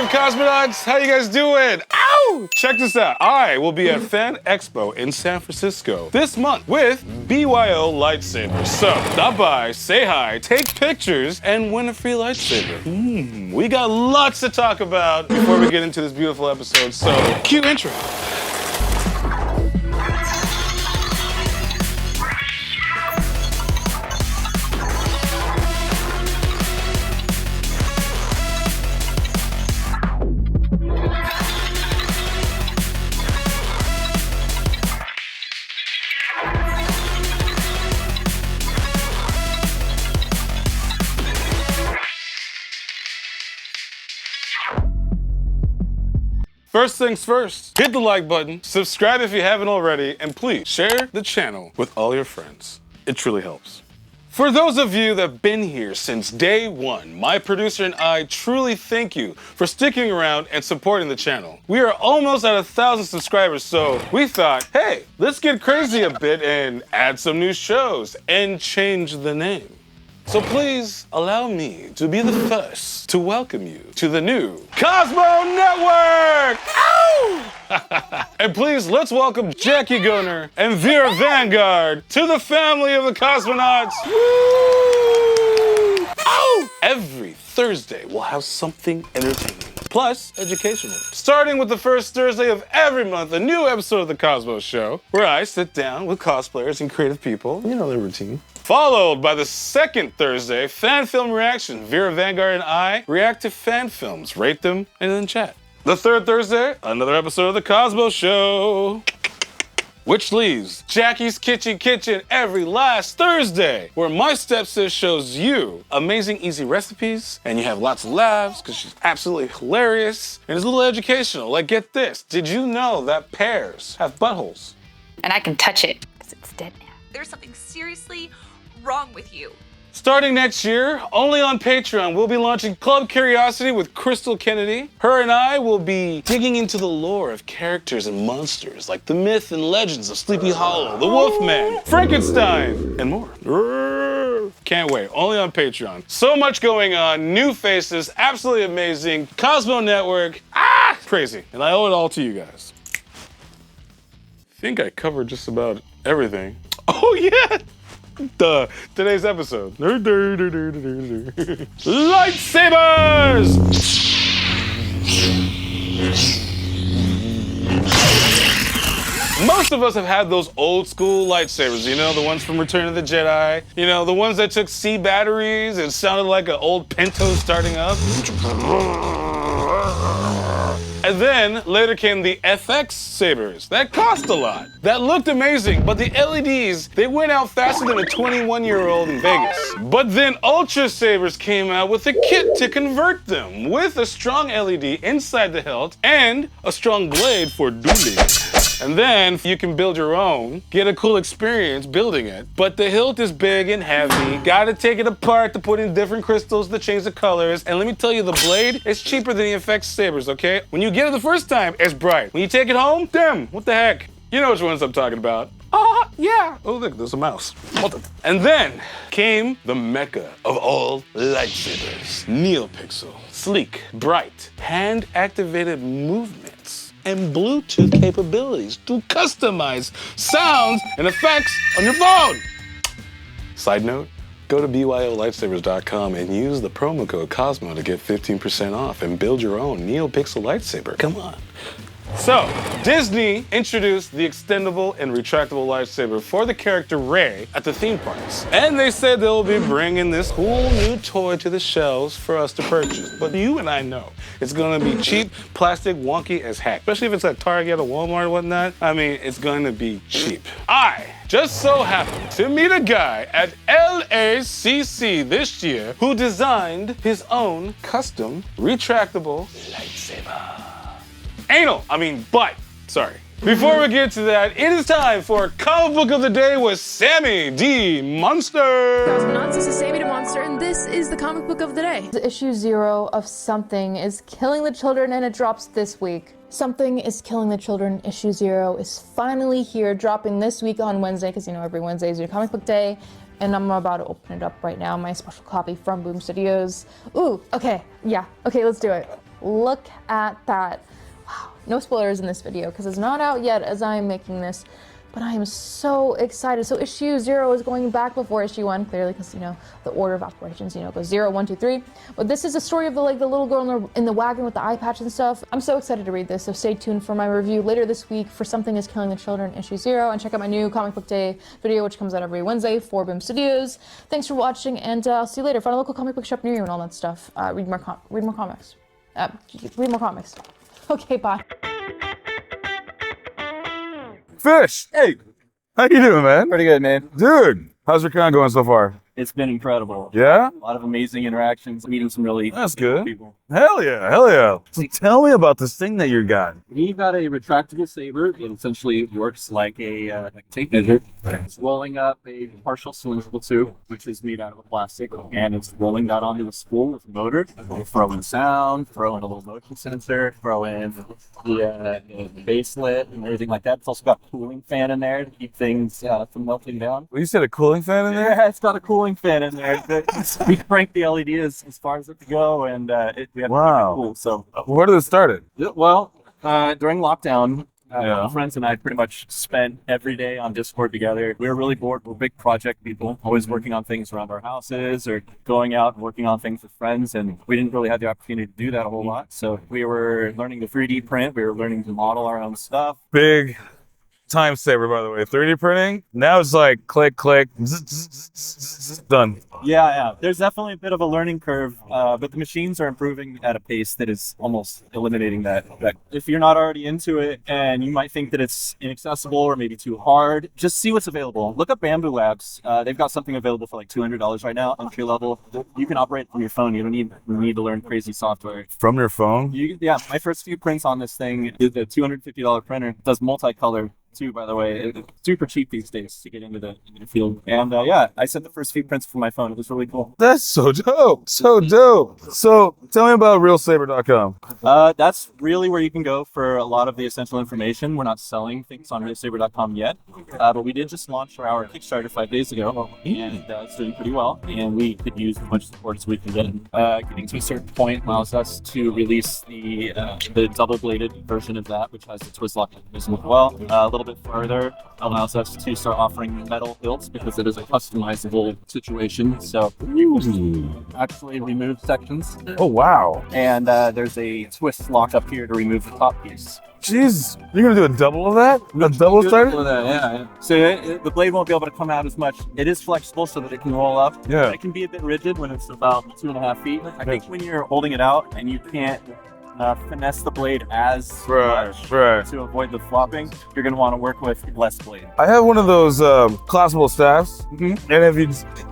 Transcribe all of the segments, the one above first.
up, Cosmonauts? How you guys doing? Ow! Check this out. I will be at Fan Expo in San Francisco this month with BYO lightsabers. So stop by, say hi, take pictures, and win a free lightsaber. We got lots to talk about before we get into this beautiful episode. So cue intro. First things first, hit the like button, subscribe if you haven't already, and please share the channel with all your friends. It truly helps. For those of you that have been here since day one, my producer and I truly thank you for sticking around and supporting the channel. We are almost at 1,000 subscribers, so we thought, hey, let's get crazy a bit and add some new shows and change the name. So please allow me to be the first to welcome you to the new Cosmo Network! Ow! And please, let's welcome Jackie Gunner and Vera Vanguard to the family of the Cosmonauts. Woo! Ow! Every Thursday, we'll have something entertaining, plus educational. Starting with the first Thursday of every month, a new episode of The Cosmo Show, where I sit down with cosplayers and creative people, you know their routine. Followed by the second Thursday, fan film reaction. Vera Vanguard and I react to fan films, rate them, and then chat. The third Thursday, another episode of The Cosmo Show. Which leaves Jackie's Kitchen every last Thursday, where my stepsis shows you amazing, easy recipes, and you have lots of laughs, because she's absolutely hilarious, and it's a little educational. Like, get this, did you know that pears have buttholes? And I can touch it, because it's dead now. There's something seriously wrong with you. Starting next year, only on Patreon, we'll be launching Club Curiosity with Crystal Kennedy. Her and I will be digging into the lore of characters and monsters like the myth and legends of Sleepy Hollow, the Wolfman, Frankenstein, and more. Can't wait, only on Patreon. So much going on, new faces, absolutely amazing. Cosmo Network, crazy. And I owe it all to you guys. I think I covered just about everything. Oh yeah! Today's episode. Lightsabers! Most of us have had those old school lightsabers, you know, the ones from Return of the Jedi, you know, the ones that took C batteries and sounded like an old Pinto starting up. And then later came the FX sabers. That cost a lot. That looked amazing, but the LEDs, they went out faster than a 21-year-old in Vegas. But then Ultra Sabers came out with a kit to convert them, with a strong LED inside the hilt and a strong blade for dueling. And then you can build your own, get a cool experience building it. But the hilt is big and heavy. Gotta take it apart to put in different crystals to change the colors. And let me tell you, the blade is cheaper than the FX sabers, okay? When you get it the first time, it's bright. When you take it home, damn, what the heck? You know which ones I'm talking about. Yeah. Oh, look, there's a mouse. And then came the mecca of all lightsabers. NeoPixel, sleek, bright, hand-activated movements, and Bluetooth capabilities to customize sounds and effects on your phone. Side note, go to BYOlightsabers.com and use the promo code Cosmo to get 15% off and build your own NeoPixel lightsaber. Come on. So, Disney introduced the extendable and retractable lightsaber for the character Rey at the theme parks. And they said they'll be bringing this cool new toy to the shelves for us to purchase. But you and I know it's gonna be cheap, plastic, wonky as heck. Especially if it's at Target or Walmart or whatnot. I mean, it's gonna be cheap. I just so happened to meet a guy at LACC this year who designed his own custom retractable lightsaber. Butt. Sorry. Before we get to that, it is time for Comic Book of the Day with Sami D. Monster. Cosmonauts, this is Sami the Monster, and this is the Comic Book of the Day. Issue 0 of Something is Killing the Children, and it drops this week. Something is Killing the Children, issue 0 is finally here, dropping this week on Wednesday, because you know every Wednesday is your Comic Book Day. And I'm about to open it up right now, my special copy from Boom Studios. Ooh, okay, yeah, okay, let's do it. Look at that. Wow. No spoilers in this video because it's not out yet as I am making this, but I am so excited. So issue 0 is going back before issue 1, clearly, because, you know, the order of operations, you know, goes 0, 1, 2, 3. But this is a story of the little girl in the wagon with the eye patch and stuff. I'm so excited to read this, so stay tuned for my review later this week for Something is Killing the Children, issue 0, and check out my new Comic Book Day video, which comes out every Wednesday for Boom Studios. Thanks for watching, and I'll see you later. Find a local comic book shop near you and all that stuff. Read more comics. Read more comics. Okay, bye. Fish! Hey! How you doing, man? Pretty good, man. Dude, how's your con going so far? It's been incredible. Yeah? A lot of amazing interactions, meeting some really That's cool good. people. Hell yeah, hell yeah. So tell me about this thing that you got. We got a retractable saber. It essentially works like a tape measure. It's rolling up a partial cylindrical tube, which is made out of plastic, and it's rolling that onto a spool with a motor. We'll throw in sound, throw in a little motion sensor, throw in the baselet and everything like that. It's also got a cooling fan in there to keep things from melting down. Well, you said a cooling fan in there? Yeah, it's got a cooling fan in there. We crank the LED as far as it to go, and we have Wow. to keep it cool. So, Where did it start? well, during lockdown, Yeah. my friends and I pretty much spent every day on Discord together. We were really bored. We're big project people, always working on things around our houses or going out and working on things with friends, and we didn't really have the opportunity to do that a whole lot. So we were learning to 3D print. We were learning to model our own stuff. Big time saver, by the way. 3D printing. Now it's like click, click, done. Yeah. There's definitely a bit of a learning curve, but the machines are improving at a pace that is almost eliminating that. If you're not already into it and you might think that it's inaccessible or maybe too hard, just see what's available. Look up Bamboo Labs. They've got something available for like $200 right now, entry level. You can operate from your phone. You don't need to learn crazy software. From your phone? Yeah, my first few prints on this thing is a $250 printer. It does multicolor too, by the way. It's super cheap these days to get into the field. And yeah, I sent the first few prints from my phone. It was really cool. That's so dope. So dope. So tell me about ReelSaber.com. That's really where you can go for a lot of the essential information. We're not selling things on ReelSaber.com yet, but we did just launch our Kickstarter 5 days ago, and it's doing pretty well. And we could use as much support as we can get. Getting to a certain point allows us to release the double-bladed version of that, which has the twist lock mechanism as well. A little bit further allows us to start offering metal hilts because it is a customizable situation. So you actually remove sections, Oh, wow. and there's a twist lock up here to remove the top piece. Jeez, you're going to do a double of that? A double starter? Yeah. So the blade won't be able to come out as much. It is flexible so that it can roll up. Yeah. It can be a bit rigid when it's about 2.5 feet. I think when you're holding it out and you can't finesse the blade as much Right. to avoid the flopping, you're going to want to work with less blade. I have one of those collapsible staffs, Mm-hmm. and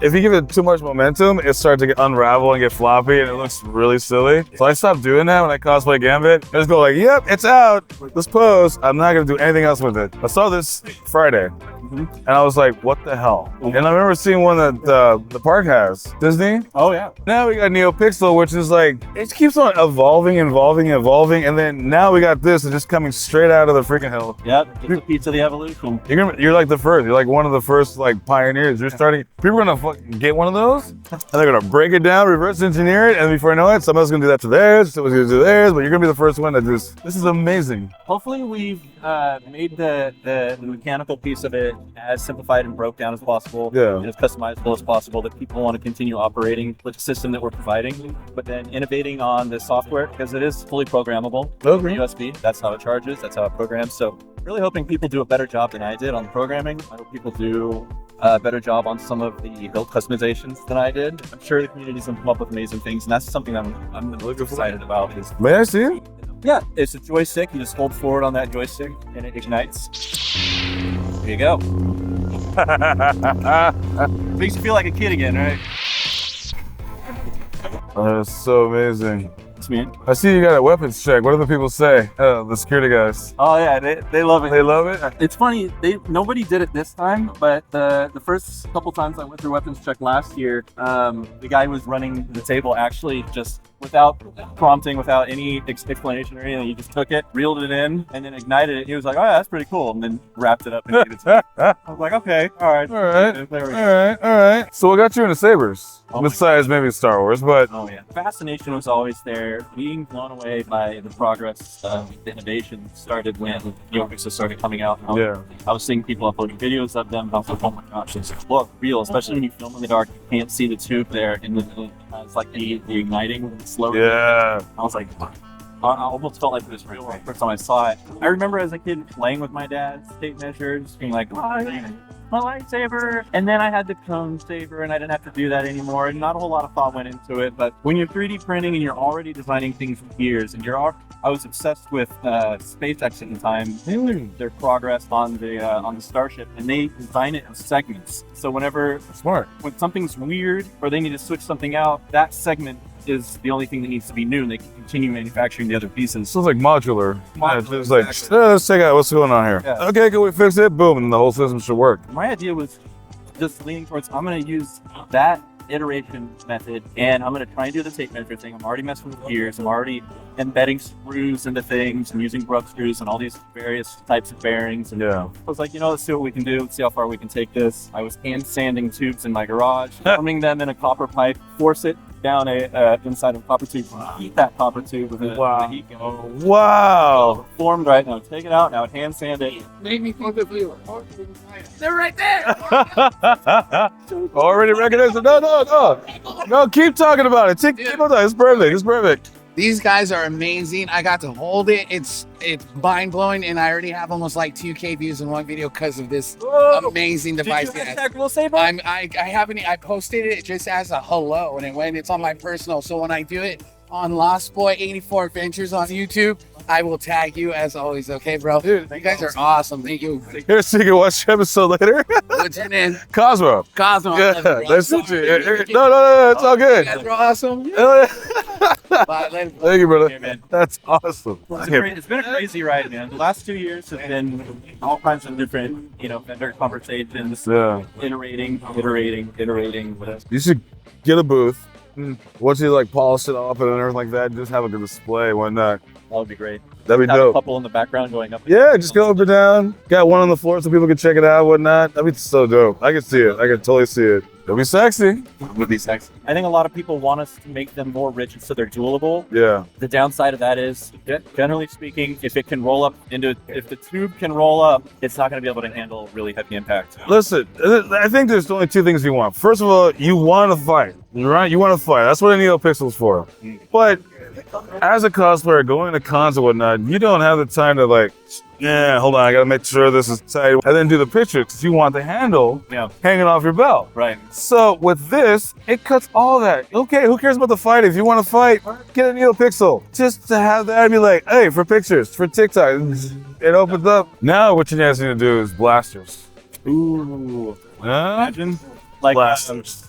if you give it too much momentum, it starts to get unravel and get floppy, and it looks really silly. So I stopped doing that when I cosplay Gambit. I just go like, "Yep, it's out. Let's pose." I'm not gonna do anything else with it. I saw this Friday, and I was like, "What the hell?" And I remember seeing one that the park has, Disney. Oh, yeah. Now we got NeoPixel, which is like, it keeps on evolving, and then now we got this, it's just coming straight out of the freaking hell. Yep. It's a piece of the evolution. You're like the first. You're like one of the first like pioneers. You're starting. People are gonna fucking get one of those, and they're gonna break it down, reverse engineer it, and before I know it, someone else is gonna do that to theirs. Someone's gonna do theirs, but you're gonna be the first one that just. This is amazing. Hopefully we've made the mechanical piece of it as simplified and broke down as possible, Yeah. and as customizable as possible, that people want to continue operating with the system that we're providing, but then innovating on the software because it is fully programmable over Okay. USB. That's how it charges. That's how it programs. So really hoping people do a better job than I did on the programming. I hope people do a better job on some of the build customizations than I did. I'm sure the community's gonna come up with amazing things, and that's something I'm excited about. Is May I see it? yeah, it's a joystick. You just hold forward on that joystick, and it ignites. There you go. Makes you feel like a kid again, right? That's so amazing. It's me. I see you got a weapons check. What do the people say? The security guys. Oh yeah, they love it. They love it. It's funny, nobody did it this time, but the first couple times I went through weapons check last year, the guy who was running the table actually just without prompting, without any explanation or anything. He just took it, reeled it in, and then ignited it. He was like, "Oh, yeah, that's pretty cool," and then wrapped it up and gave it to me. I was like, "Okay, all right, All there we go." right. So what got you into sabers? Besides maybe Star Wars, but Oh yeah, fascination was always there. Being blown away by the progress of the innovation started when NeoPixels started coming out. yeah. I was seeing people uploading videos of them. I was like, oh my gosh, this look real, especially when you film in the dark. You can't see the tube there, and it's like the igniting slow. Yeah. I was like, I almost felt like it was real the first time I saw it. I remember as a kid playing with my dad's tape measures, being like, oh, my lightsaber. And then I had the cone saber, and I didn't have to do that anymore. And not a whole lot of thought went into it. But when you're 3D printing and you're already designing things with gears, and I was obsessed with SpaceX at the time, their progress on the Starship, and they design it in segments. So Smart. when something's weird or they need to switch something out, that segment is the only thing that needs to be new, and they can continue manufacturing the other pieces. So it's like modular. Modular, It's like, exactly. let's check out what's going on here. Yeah. Okay, can we fix it? Boom, and the whole system should work. My idea was just leaning towards, I'm going to use that iteration method, and I'm going to try and do the tape measure thing. I'm already messing with gears. I'm already embedding screws into things and using grub screws and all these various types of bearings. And Yeah. I was like, let's see what we can do. Let's see how far we can take this. I was hand sanding tubes in my garage, forming them in a copper pipe, force it down inside of a copper tube, heat that copper tube with a heat gun. Wow. Formed right now. Take it out now. Hand sand it. They're right there. Already recognized it. No, keep talking about it. Keep on talking. It's perfect. It's perfect. These guys are amazing. I got to hold it. It's mind blowing, and I already have almost like 2K views in one video because of this amazing device. Did you hashtag Reel Sabers? I haven't. I posted it just as a hello, and it's on my personal. So when I do it on Lost Boy 84 Adventures on YouTube, I will tag you as always. Okay, bro. Dude, you guys are awesome. Thank you. Here's so you can watch the episode later. What's your name? Cosmo. Cosmo. Yeah, that's it. No, it's all good. You guys are awesome. Bye, later. Thank you, brother. Yeah, man. That's awesome. It's been a crazy ride, man. The last 2 years have been all kinds of different, vendor conversations, iterating. You should get a booth. Once you like polish it off and everything like that, just have a good display. Why not? That would be great. That'd be Have a dope. couple in the background going up. Yeah, just go up and down. Got one on the floor so people can check it out, whatnot. That'd be so dope. I can see it. I can totally see it. It'll be sexy. It would be sexy. I think a lot of people want us to make them more rigid so they're dualable. Yeah. The downside of that is, generally speaking, if the tube can roll up, it's not going to be able to handle really heavy impact. Listen, I think there's only two things you want. First of all, you want to fight, right? You want to fight. That's what a NeoPixel's for. But as a cosplayer, going to cons and whatnot, you don't have the time to hold on, I gotta make sure this is tight, and then do the picture because you want the handle hanging off your belt. Right. So with this, it cuts all that. Okay, who cares about the fight? If you want to fight, get a NeoPixel. Just to have that and be like, hey, for pictures, for TikTok, it opens up. Now what you guys need to do is blasters. Ooh. Imagine blasters.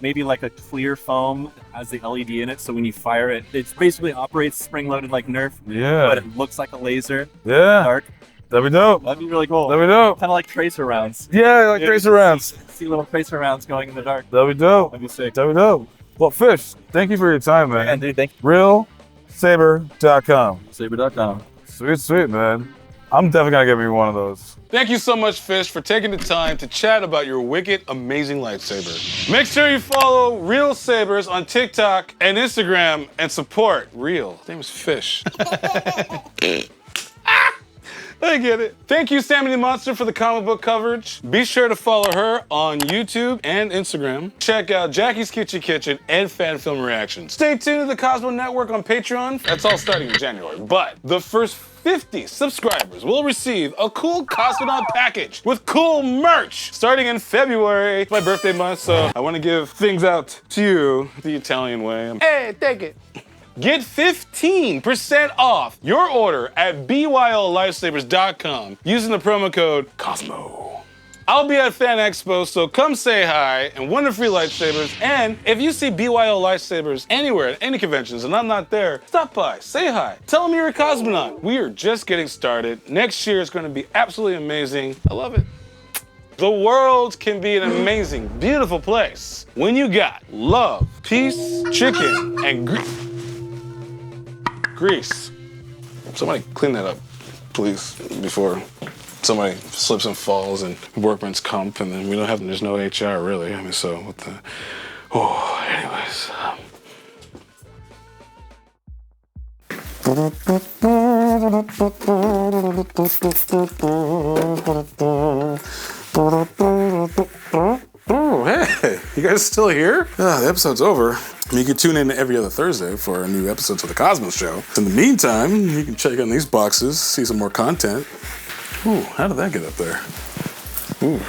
Maybe like a clear foam that has the LED in it, so when you fire it, it basically operates spring-loaded like Nerf. Yeah. But it looks like a laser. Yeah. Dark. That'd be dope. That'd be really cool. That'd be dope. Kind of like tracer rounds. Yeah, like tracer rounds. See little tracer rounds going in the dark. That'd be dope. That'd be sick. That'd be dope. Well, Fish, thank you for your time, man. And dude, thank you. ReelSaber.com. Saber.com. Sweet, man. I'm definitely gonna get me one of those. Thank you so much, Fish, for taking the time to chat about your wicked, amazing lightsaber. Make sure you follow Reel Sabers on TikTok and Instagram and support Reel. His name is Fish. I get it. Thank you, Sami the Monster, for the comic book coverage. Be sure to follow her on YouTube and Instagram. Check out Jackie's Kitchen and Fan Film Reactions. Stay tuned to the Cosmo Network on Patreon. That's all starting in January. But the first 50 subscribers will receive a cool Cosmonaut package with cool merch starting in February. It's my birthday month, so I want to give things out to you the Italian way. Hey, take it. Get 15% off your order at BYOLightsabers.com using the promo code Cosmo. I'll be at Fan Expo, so come say hi and win the free lightsabers. And if you see BYO lightsabers anywhere at any conventions and I'm not there, stop by, say hi. Tell them you're a Cosmonaut. We are just getting started. Next year is going to be absolutely amazing. I love it. The world can be an amazing, beautiful place when you got love, peace, chicken, and grease. Somebody clean that up, please, before somebody slips and falls and workman's comp, and then we don't have, there's no HR really. I mean, so what the, oh, anyways. Oh, hey, you guys still here? The episode's over. You can tune in every other Thursday for our new episodes of The Cosmo Show. In the meantime, you can check on these boxes, see some more content. Ooh, how did that get up there? Ooh.